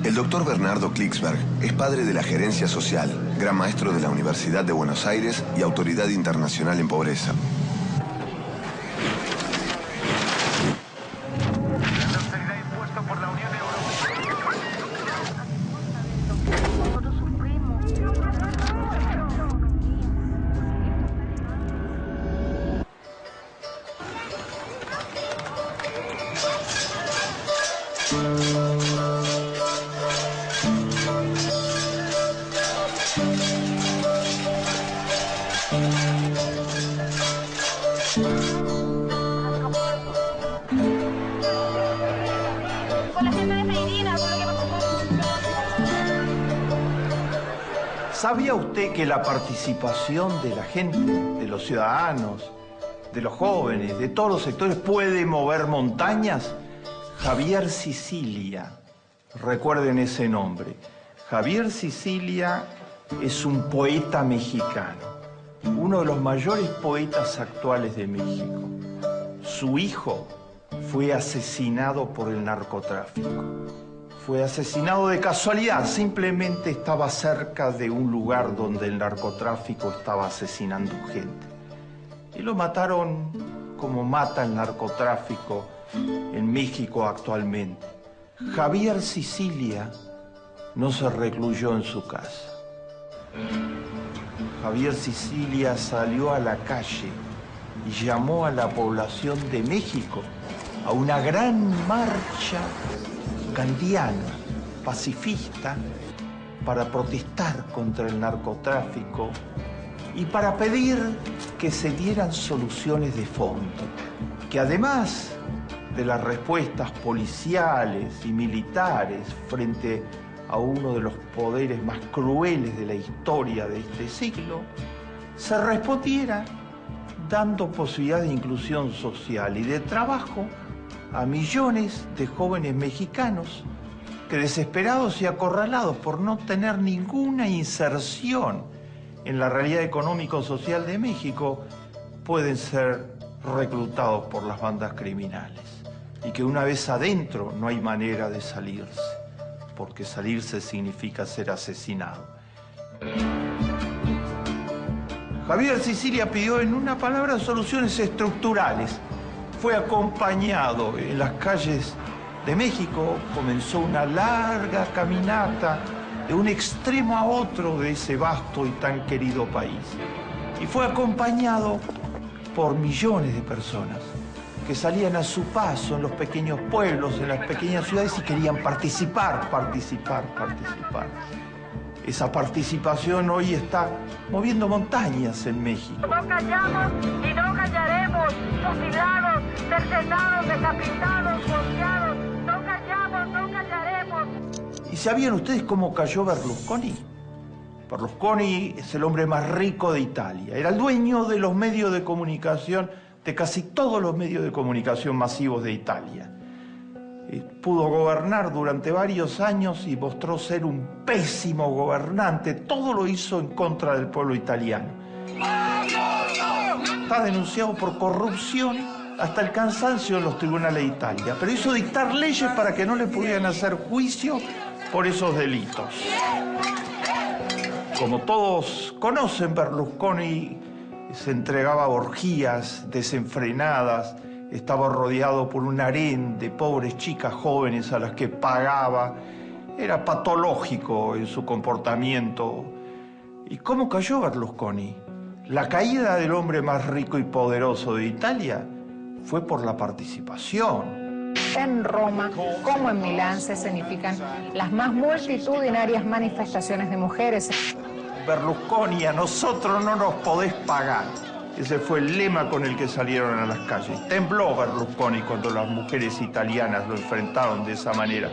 El doctor Bernardo Klicksberg es padre de la gerencia social, gran maestro de la Universidad de Buenos Aires y autoridad internacional en pobreza. ¿Sabía usted que la participación de la gente, de los ciudadanos, de los jóvenes, de todos los sectores, puede mover montañas? Javier Sicilia, recuerden ese nombre. Javier Sicilia es un poeta mexicano, uno de los mayores poetas actuales de México. Su hijo fue asesinado por el narcotráfico. Fue asesinado de casualidad, simplemente estaba cerca de un lugar donde el narcotráfico estaba asesinando gente. Y lo mataron como mata el narcotráfico en México actualmente. Javier Sicilia no se recluyó en su casa. Javier Sicilia salió a la calle y llamó a la población de México a una gran marcha gandiana, pacifista, para protestar contra el narcotráfico y para pedir que se dieran soluciones de fondo, que además de las respuestas policiales y militares frente a uno de los poderes más crueles de la historia de este siglo, se respondiera dando posibilidad de inclusión social y de trabajo a millones de jóvenes mexicanos que, desesperados y acorralados por no tener ninguna inserción en la realidad económico-social de México, pueden ser reclutados por las bandas criminales. Y que una vez adentro no hay manera de salirse, porque salirse significa ser asesinado. Javier Sicilia pidió, en una palabra, soluciones estructurales. Fue acompañado en las calles de México, comenzó una larga caminata de un extremo a otro de ese vasto y tan querido país. Y fue acompañado por millones de personas que salían a su paso en los pequeños pueblos, en las pequeñas ciudades y querían participar. Esa participación hoy está moviendo montañas en México. No callamos y no callaremos, fusilados, cercenados, decapitados, golpeados. No callamos, no callaremos. ¿Y sabían ustedes cómo cayó Berlusconi? Berlusconi es el hombre más rico de Italia. Era el dueño de los medios de comunicación, de casi todos los medios de comunicación masivos de Italia. Pudo gobernar durante varios años y mostró ser un pésimo gobernante. Todo lo hizo en contra del pueblo italiano. Está denunciado por corrupción hasta el cansancio en los tribunales de Italia, pero hizo dictar leyes para que no le pudieran hacer juicio por esos delitos. Como todos conocen, Berlusconi se entregaba a orgías desenfrenadas, estaba rodeado por un harén de pobres chicas jóvenes a las que pagaba. Era patológico en su comportamiento. ¿Y cómo cayó Berlusconi? La caída del hombre más rico y poderoso de Italia fue por la participación. En Roma, como en Milán, se escenifican las más multitudinarias manifestaciones de mujeres. Berlusconi, a nosotros no nos podés pagar. Ese fue el lema con el que salieron a las calles. Tembló Berlusconi cuando las mujeres italianas lo enfrentaron de esa manera.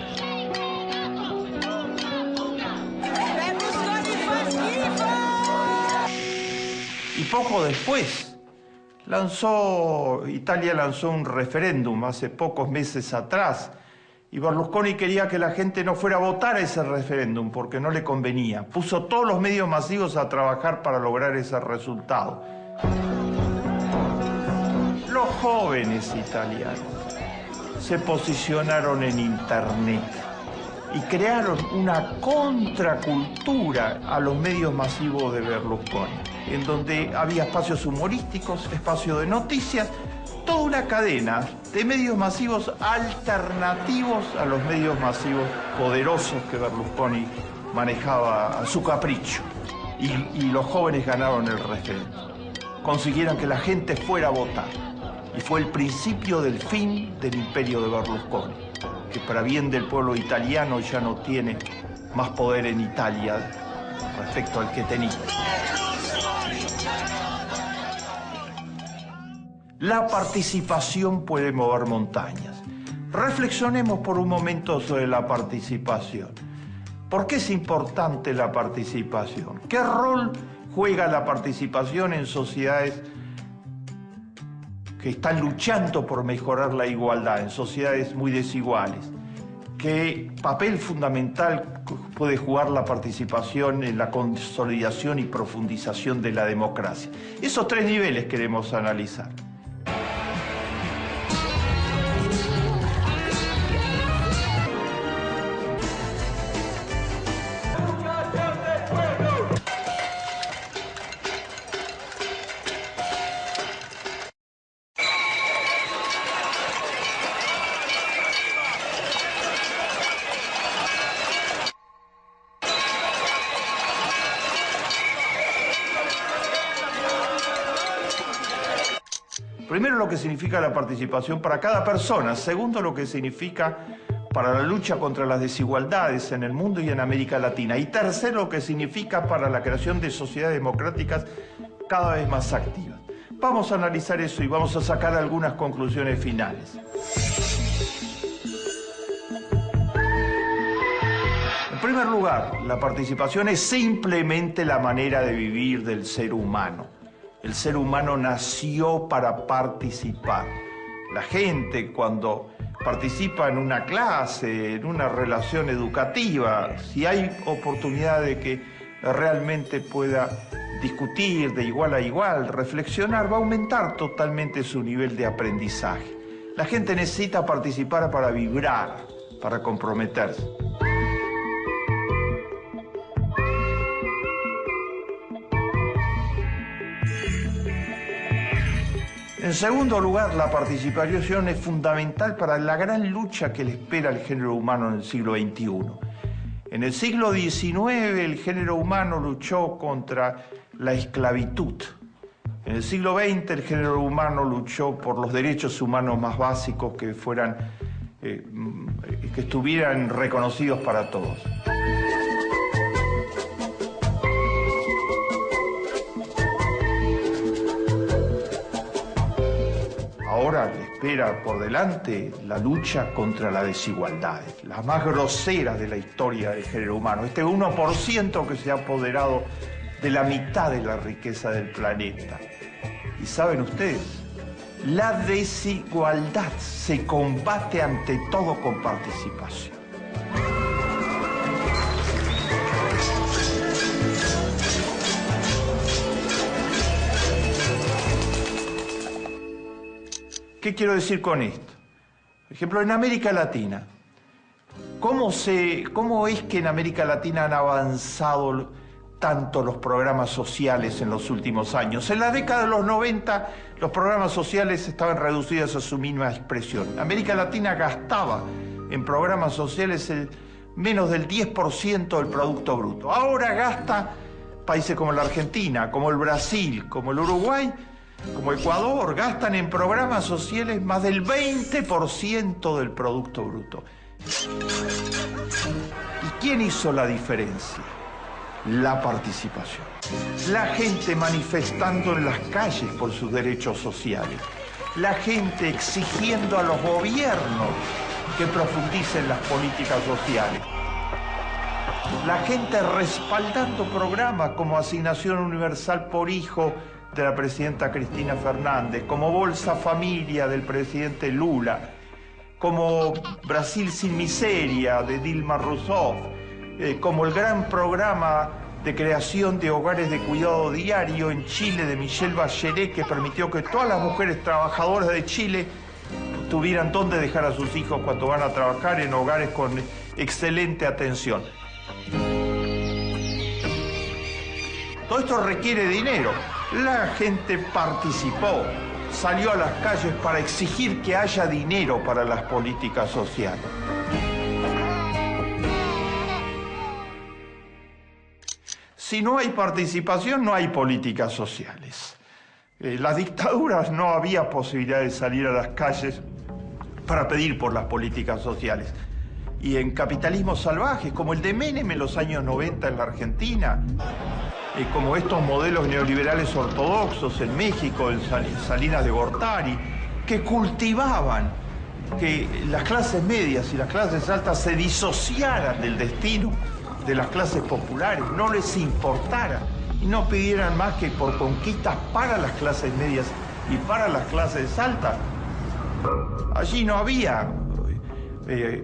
Y poco después, Italia lanzó un referéndum hace pocos meses atrás. Y Berlusconi quería que la gente no fuera a votar a ese referéndum porque no le convenía. Puso todos los medios masivos a trabajar para lograr ese resultado. Los jóvenes italianos se posicionaron en Internet y crearon una contracultura a los medios masivos de Berlusconi, en donde había espacios humorísticos, espacios de noticias, toda una cadena de medios masivos alternativos a los medios masivos poderosos que Berlusconi manejaba a su capricho. Y los jóvenes ganaron el referéndum. Consiguieron que la gente fuera a votar. Y fue el principio del fin del imperio de Berlusconi, que para bien del pueblo italiano ya no tiene más poder en Italia respecto al que tenía. La participación puede mover montañas. Reflexionemos por un momento sobre la participación. ¿Por qué es importante la participación? ¿Qué rol juega la participación en sociedades que están luchando por mejorar la igualdad, en sociedades muy desiguales? ¿Qué papel fundamental puede jugar la participación en la consolidación y profundización de la democracia? Esos tres niveles queremos analizar. Primero, lo que significa la participación para cada persona. Segundo, lo que significa para la lucha contra las desigualdades en el mundo y en América Latina. Y tercero, lo que significa para la creación de sociedades democráticas cada vez más activas. Vamos a analizar eso y vamos a sacar algunas conclusiones finales. En primer lugar, la participación es simplemente la manera de vivir del ser humano. El ser humano nació para participar. La gente, cuando participa en una clase, en una relación educativa, si hay oportunidad de que realmente pueda discutir de igual a igual, reflexionar, va a aumentar totalmente su nivel de aprendizaje. La gente necesita participar para vibrar, para comprometerse. En segundo lugar, la participación es fundamental para la gran lucha que le espera al género humano en el siglo XXI. En el siglo XIX, el género humano luchó contra la esclavitud. En el siglo XX, el género humano luchó por los derechos humanos más básicos que estuvieran reconocidos para todos. Ahora le espera por delante la lucha contra las desigualdades, las más groseras de la historia del género humano. Este 1% que se ha apoderado de la mitad de la riqueza del planeta. Y saben ustedes, la desigualdad se combate ante todo con participación. ¿Qué quiero decir con esto? Por ejemplo, en América Latina, ¿cómo es que en América Latina han avanzado tanto los programas sociales en los últimos años? En la década de los 90, los programas sociales estaban reducidos a su mínima expresión. América Latina gastaba en programas sociales menos del 10% del Producto Bruto. Ahora gasta países como la Argentina, como el Brasil, como el Uruguay, como Ecuador, gastan en programas sociales más del 20% del Producto Bruto. ¿Y quién hizo la diferencia? La participación. La gente manifestando en las calles por sus derechos sociales. La gente exigiendo a los gobiernos que profundicen las políticas sociales. La gente respaldando programas como Asignación Universal por Hijo de la presidenta Cristina Fernández, como Bolsa Familia del presidente Lula, como Brasil sin miseria de Dilma Rousseff, como el gran programa de creación de hogares de cuidado diario en Chile de Michelle Bachelet, que permitió que todas las mujeres trabajadoras de Chile tuvieran dónde dejar a sus hijos cuando van a trabajar en hogares con excelente atención. Todo esto requiere dinero. La gente participó, salió a las calles para exigir que haya dinero para las políticas sociales. Si no hay participación, no hay políticas sociales. Las dictaduras no había posibilidad de salir a las calles para pedir por las políticas sociales. Y en capitalismos salvajes, como el de Menem en los años 90 en la Argentina, como estos modelos neoliberales ortodoxos en México, en Salinas de Gortari, que cultivaban que las clases medias y las clases altas se disociaran del destino de las clases populares, no les importara y no pidieran más que por conquistas para las clases medias y para las clases altas. Allí no había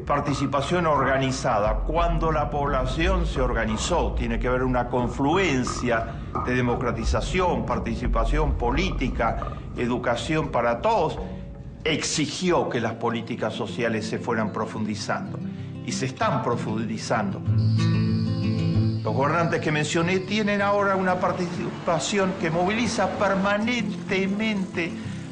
participación organizada. Cuando la población se organizó, tiene que haber una confluencia de democratización, participación política, educación para todos, exigió que las políticas sociales se fueran profundizando y se están profundizando. Los gobernantes que mencioné tienen ahora una participación que moviliza permanentemente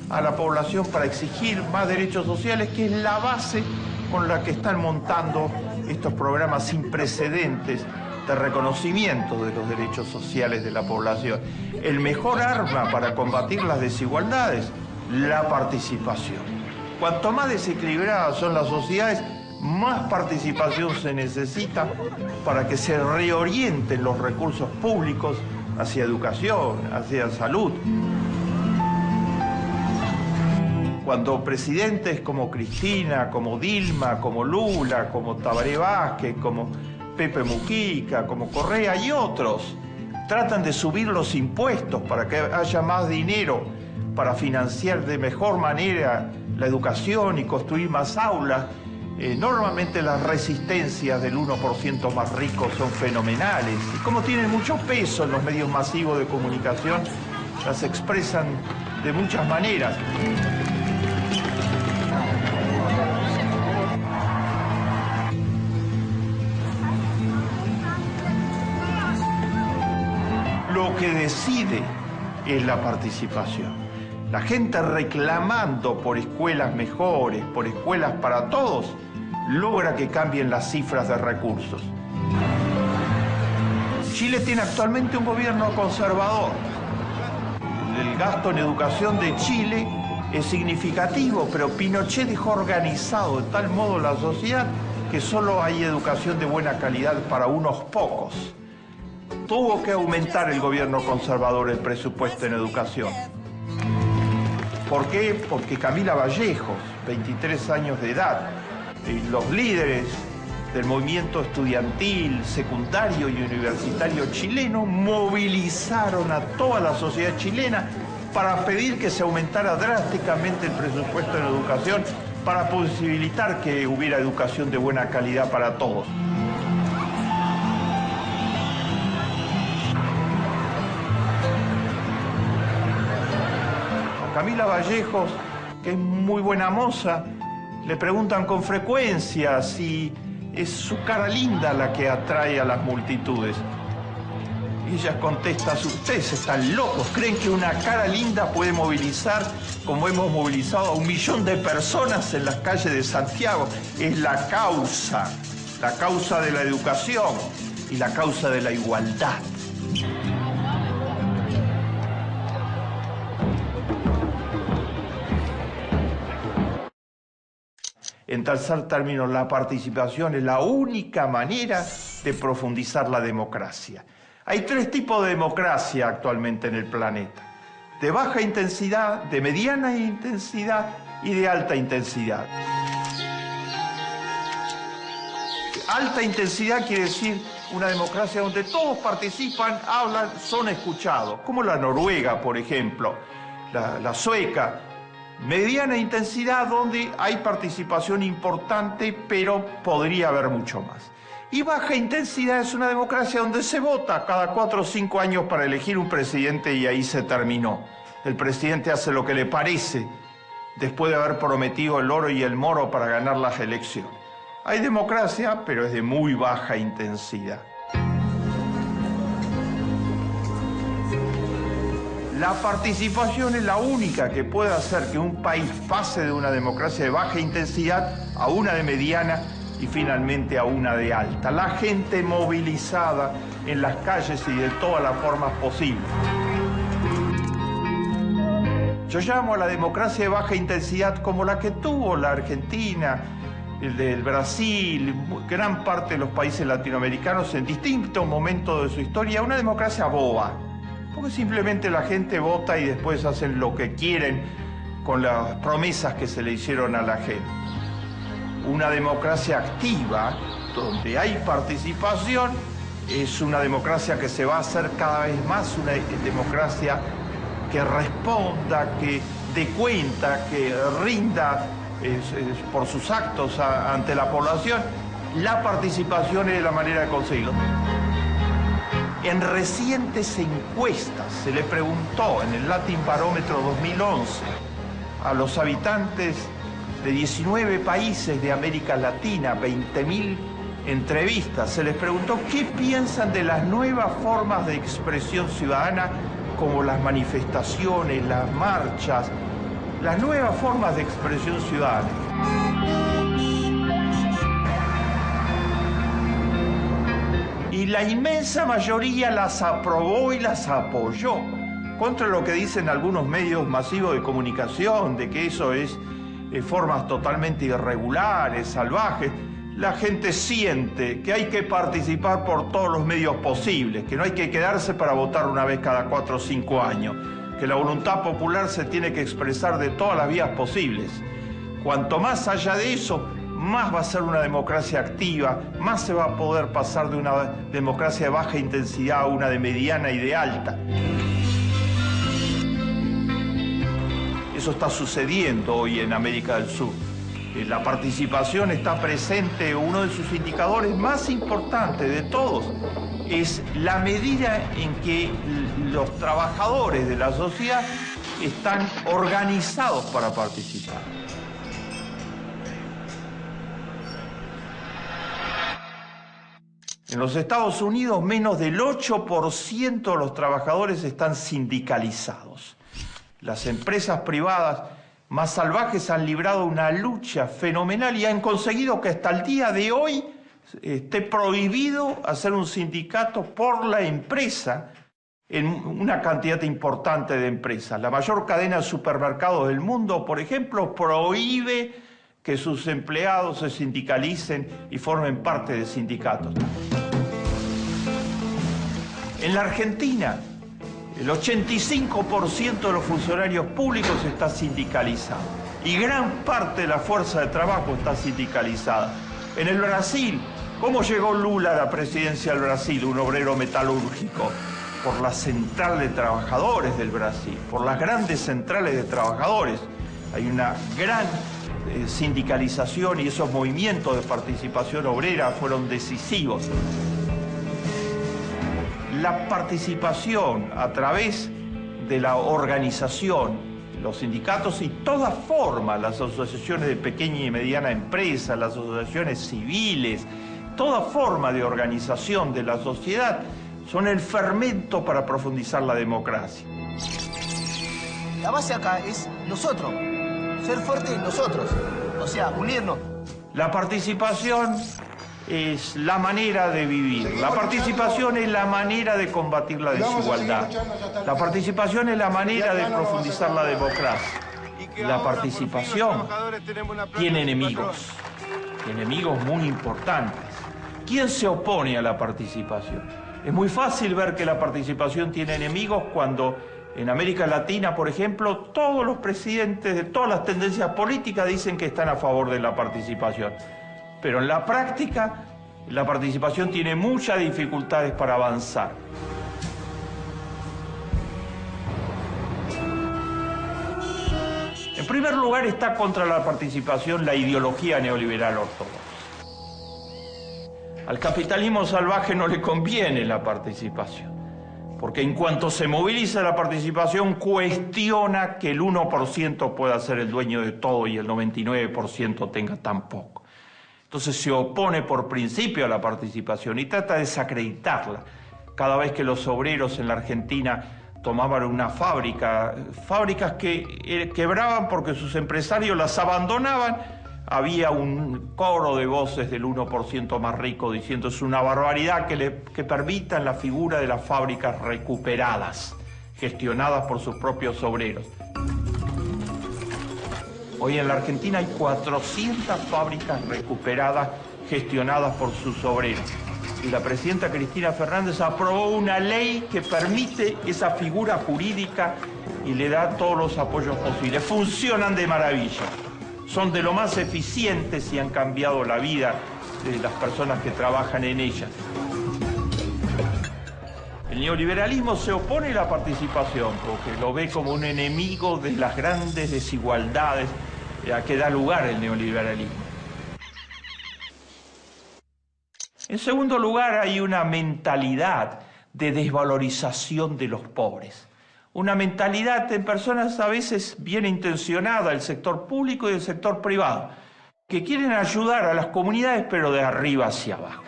a la población para exigir más derechos sociales, que es la base con la que están montando estos programas sin precedentes de reconocimiento de los derechos sociales de la población. El mejor arma para combatir las desigualdades, la participación. Cuanto más desequilibradas son las sociedades, más participación se necesita para que se reorienten los recursos públicos hacia educación, hacia salud. Cuando presidentes como Cristina, como Dilma, como Lula, como Tabaré Vázquez, como Pepe Mujica, como Correa y otros tratan de subir los impuestos para que haya más dinero para financiar de mejor manera la educación y construir más aulas, normalmente las resistencias del 1% más rico son fenomenales. Y como tienen mucho peso en los medios masivos de comunicación, las expresan de muchas maneras. Lo que decide es la participación. La gente reclamando por escuelas mejores, por escuelas para todos, logra que cambien las cifras de recursos. Chile tiene actualmente un gobierno conservador. El gasto en educación de Chile es significativo, pero Pinochet dejó organizado de tal modo la sociedad que solo hay educación de buena calidad para unos pocos. Tuvo que aumentar el gobierno conservador el presupuesto en educación. ¿Por qué? Porque Camila Vallejos, 23 años de edad, y los líderes del movimiento estudiantil, secundario y universitario chileno movilizaron a toda la sociedad chilena para pedir que se aumentara drásticamente el presupuesto en educación para posibilitar que hubiera educación de buena calidad para todos. Camila Vallejos, que es muy buena moza, le preguntan con frecuencia si es su cara linda la que atrae a las multitudes. Y ella contesta: ustedes están locos, creen que una cara linda puede movilizar, como hemos movilizado a 1 millón de personas en las calles de Santiago. Es la causa de la educación y la causa de la igualdad. En tercer término, la participación es la única manera de profundizar la democracia. Hay 3 tipos de democracia actualmente en el planeta: de baja intensidad, de mediana intensidad y de alta intensidad. Alta intensidad quiere decir una democracia donde todos participan, hablan, son escuchados, como la Noruega, por ejemplo, la sueca. Mediana intensidad, donde hay participación importante, pero podría haber mucho más. Y baja intensidad es una democracia donde se vota cada 4 o 5 años para elegir un presidente y ahí se terminó. El presidente hace lo que le parece después de haber prometido el oro y el moro para ganar las elecciones. Hay democracia, pero es de muy baja intensidad. La participación es la única que puede hacer que un país pase de una democracia de baja intensidad a una de mediana y finalmente a una de alta. La gente movilizada en las calles y de todas las formas posibles. Yo llamo a la democracia de baja intensidad como la que tuvo la Argentina, el Brasil, gran parte de los países latinoamericanos en distintos momentos de su historia, una democracia boba. Porque simplemente la gente vota y después hacen lo que quieren con las promesas que se le hicieron a la gente. Una democracia activa, donde hay participación, es una democracia que se va a hacer cada vez más una democracia que responda, que dé cuenta, que rinda por sus actos ante la población. La participación es la manera de conseguirlo. En recientes encuestas se le preguntó en el Latin Barómetro 2011 a los habitantes de 19 países de América Latina, 20.000 entrevistas, se les preguntó qué piensan de las nuevas formas de expresión ciudadana como las manifestaciones, las marchas, las nuevas formas de expresión ciudadana. Y la inmensa mayoría las aprobó y las apoyó, contra lo que dicen algunos medios masivos de comunicación, de que eso es formas totalmente irregulares, salvajes. La gente siente que hay que participar por todos los medios posibles, que no hay que quedarse para votar una vez cada 4 o 5 años, que la voluntad popular se tiene que expresar de todas las vías posibles. Cuanto más allá de eso, más va a ser una democracia activa, más se va a poder pasar de una democracia de baja intensidad a una de mediana y de alta. Eso está sucediendo hoy en América del Sur. La participación está presente, uno de sus indicadores más importantes de todos es la medida en que los trabajadores de la sociedad están organizados para participar. En los Estados Unidos, menos del 8% de los trabajadores están sindicalizados. Las empresas privadas más salvajes han librado una lucha fenomenal y han conseguido que hasta el día de hoy esté prohibido hacer un sindicato por la empresa en una cantidad importante de empresas. La mayor cadena de supermercados del mundo, por ejemplo, prohíbe que sus empleados se sindicalicen y formen parte de sindicatos. En la Argentina, el 85% de los funcionarios públicos está sindicalizado y gran parte de la fuerza de trabajo está sindicalizada. En el Brasil, ¿cómo llegó Lula a la presidencia del Brasil, un obrero metalúrgico? Por la central de trabajadores del Brasil, por las grandes centrales de trabajadores. Hay una gran sindicalización y esos movimientos de participación obrera fueron decisivos. La participación a través de la organización, los sindicatos y toda forma, las asociaciones de pequeña y mediana empresa, las asociaciones civiles, toda forma de organización de la sociedad son el fermento para profundizar la democracia. La base acá es nosotros, ser fuertes en nosotros, o sea, unirnos. La participación es la manera de vivir. La participación es la manera de combatir la desigualdad. La participación es la manera de profundizar la democracia. La participación tiene enemigos muy importantes. ¿Quién se opone a la participación? Es muy fácil ver que la participación tiene enemigos cuando en América Latina, por ejemplo, todos los presidentes de todas las tendencias políticas dicen que están a favor de la participación. Pero en la práctica, la participación tiene muchas dificultades para avanzar. En primer lugar, está contra la participación la ideología neoliberal ortodoxa. Al capitalismo salvaje no le conviene la participación, porque en cuanto se moviliza la participación, cuestiona que el 1% pueda ser el dueño de todo y el 99% tenga tan poco. Entonces se opone por principio a la participación y trata de desacreditarla. Cada vez que los obreros en la Argentina tomaban una fábrica, fábricas que quebraban porque sus empresarios las abandonaban, había un coro de voces del 1% más rico diciendo es una barbaridad que permitan la figura de las fábricas recuperadas, gestionadas por sus propios obreros. Hoy en la Argentina hay 400 fábricas recuperadas gestionadas por sus obreros. Y la presidenta Cristina Fernández aprobó una ley que permite esa figura jurídica y le da todos los apoyos posibles. Funcionan de maravilla, son de lo más eficientes y han cambiado la vida de las personas que trabajan en ellas. El neoliberalismo se opone a la participación porque lo ve como un enemigo de las grandes desigualdades a que da lugar el neoliberalismo. En segundo lugar, hay una mentalidad de desvalorización de los pobres. Una mentalidad en personas a veces bien intencionadas del sector público y del sector privado, que quieren ayudar a las comunidades pero de arriba hacia abajo.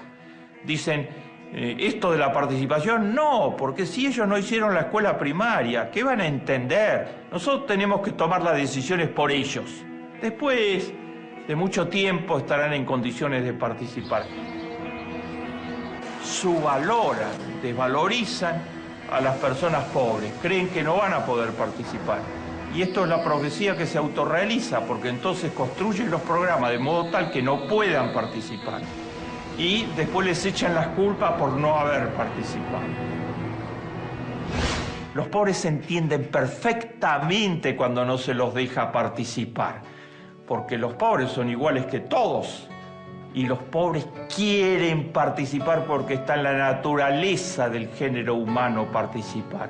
Dicen, esto de la participación, no, porque si ellos no hicieron la escuela primaria, ¿qué van a entender? Nosotros tenemos que tomar las decisiones por ellos. Después de mucho tiempo estarán en condiciones de participar. Subvaloran, desvalorizan a las personas pobres, creen que no van a poder participar. Y esto es la profecía que se autorrealiza, porque entonces construyen los programas de modo tal que no puedan participar. Y después les echan las culpas por no haber participado. Los pobres se entienden perfectamente cuando no se los deja participar, porque los pobres son iguales que todos. Y los pobres quieren participar porque está en la naturaleza del género humano participar.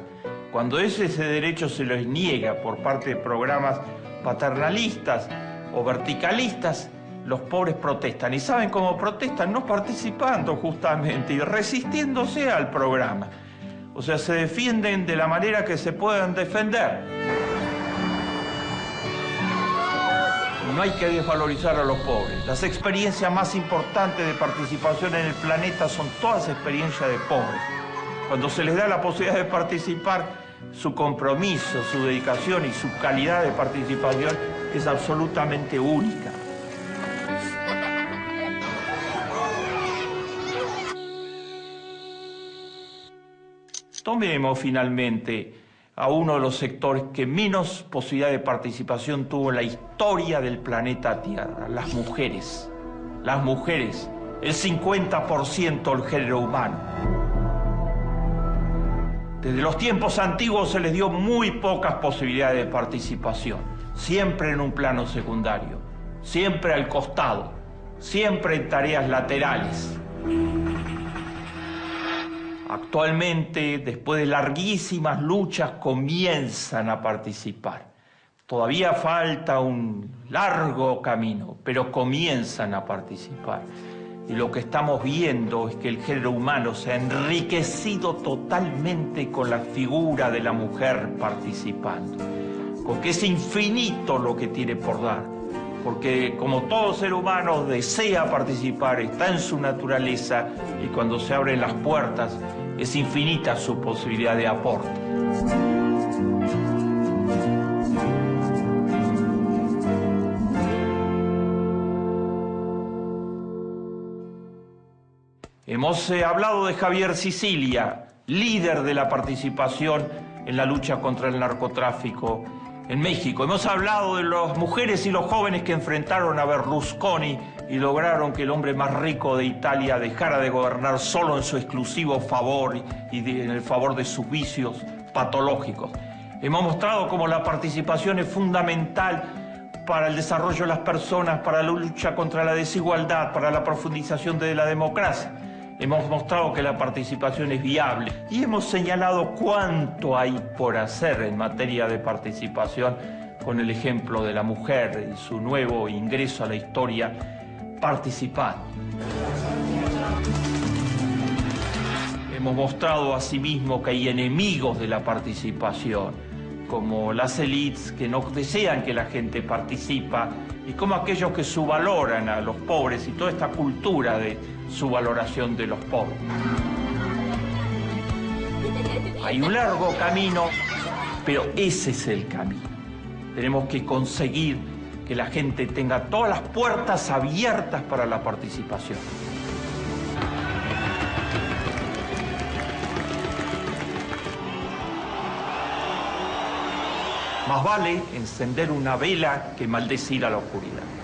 Cuando ese derecho se les niega por parte de programas paternalistas o verticalistas, los pobres protestan. ¿Y saben cómo protestan? No participando justamente y resistiéndose al programa. O sea, se defienden de la manera que se puedan defender. No hay que desvalorizar a los pobres. Las experiencias más importantes de participación en el planeta son todas experiencias de pobres. Cuando se les da la posibilidad de participar, su compromiso, su dedicación y su calidad de participación es absolutamente única. Tomemos finalmente a uno de los sectores que menos posibilidad de participación tuvo en la historia del planeta Tierra, las mujeres. Las mujeres, el 50% del género humano. Desde los tiempos antiguos se les dio muy pocas posibilidades de participación, siempre en un plano secundario, siempre al costado, siempre en tareas laterales. Actualmente, después de larguísimas luchas, comienzan a participar. Todavía falta un largo camino, pero comienzan a participar. Y lo que estamos viendo es que el género humano se ha enriquecido totalmente con la figura de la mujer participando. Porque es infinito lo que tiene por dar. Porque como todo ser humano desea participar, está en su naturaleza y cuando se abren las puertas es infinita su posibilidad de aporte. Hemos hablado de Javier Sicilia, líder de la participación en la lucha contra el narcotráfico en México. Hemos hablado de las mujeres y los jóvenes que enfrentaron a Berlusconi y lograron que el hombre más rico de Italia dejara de gobernar solo en su exclusivo favor y en el favor de sus vicios patológicos. Hemos mostrado cómo la participación es fundamental para el desarrollo de las personas, para la lucha contra la desigualdad, para la profundización de la democracia. Hemos mostrado que la participación es viable y hemos señalado cuánto hay por hacer en materia de participación con el ejemplo de la mujer y su nuevo ingreso a la historia participando. Hemos mostrado asimismo que hay enemigos de la participación, como las élites que no desean que la gente participa y como aquellos que subvaloran a los pobres y toda esta cultura de subvaloración de los pobres. Hay un largo camino, pero ese es el camino. Tenemos que conseguir que la gente tenga todas las puertas abiertas para la participación. Más vale encender una vela que maldecir a la oscuridad.